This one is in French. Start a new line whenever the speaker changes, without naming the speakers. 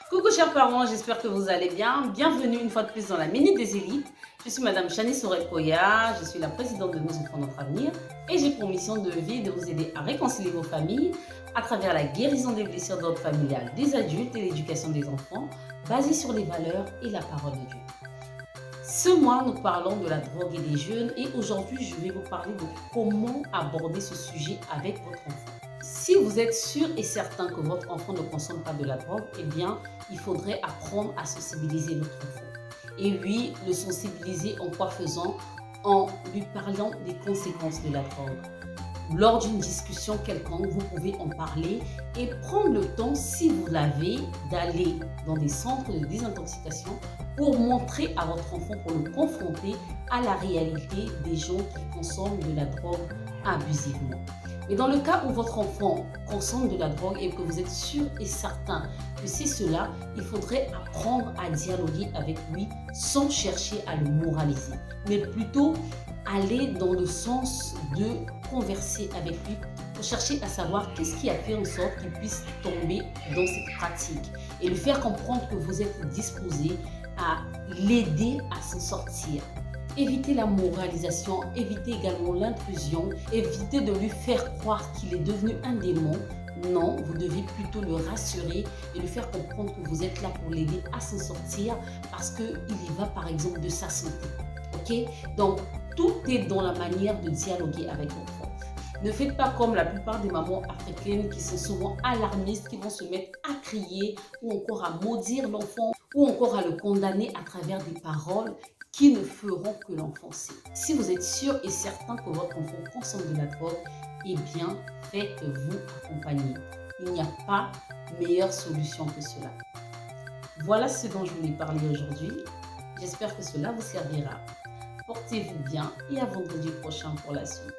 Coucou chers parents, j'espère que vous allez bien. Bienvenue une fois de plus dans la Minute des Élites. Je suis Madame Chani Sorekoya, je suis la présidente de Nos Enfants Notre Avenir et j'ai pour mission de vie de vous aider à réconcilier vos familles à travers la guérison des blessures d'ordre familial des adultes et l'éducation des enfants basée sur les valeurs et la parole de Dieu. Ce mois, nous parlons de la drogue et des jeunes et aujourd'hui, je vais vous parler de comment aborder ce sujet avec votre enfant. Si vous êtes sûr et certain que votre enfant ne consomme pas de la drogue, eh bien, il faudrait apprendre à sensibiliser votre enfant. Et oui, le sensibiliser en quoi faisant? En lui parlant des conséquences de la drogue. Lors d'une discussion quelconque, vous pouvez en parler et prendre le temps, si vous l'avez, d'aller dans des centres de désintoxication pour montrer à votre enfant, pour le confronter à la réalité des gens qui consomment de la drogue abusivement. Mais dans le cas où votre enfant consomme de la drogue et que vous êtes sûr et certain que c'est cela, il faudrait apprendre à dialoguer avec lui sans chercher à le moraliser, mais plutôt aller dans le sens de converser avec lui pour chercher à savoir qu'est-ce qui a fait en sorte qu'il puisse tomber dans cette pratique et lui faire comprendre que vous êtes disposé à l'aider à s'en sortir. Évitez la moralisation, évitez également l'intrusion, évitez de lui faire croire qu'il est devenu un démon. Non, vous devez plutôt le rassurer et lui faire comprendre que vous êtes là pour l'aider à s'en sortir parce qu'il y va par exemple de sa santé. Ok? Donc, tout est dans la manière de dialoguer avec l'enfant. Ne faites pas comme la plupart des mamans africaines qui sont souvent alarmistes, qui vont se mettre à crier ou encore à maudire l'enfant ou encore à le condamner à travers des paroles qui ne feront que l'enfoncer. Si vous êtes sûr et certain que votre enfant consomme de la drogue, eh bien, faites-vous accompagner. Il n'y a pas meilleure solution que cela. Voilà ce dont je voulais parler aujourd'hui. J'espère que cela vous servira. Portez-vous bien et à vendredi prochain pour la suite.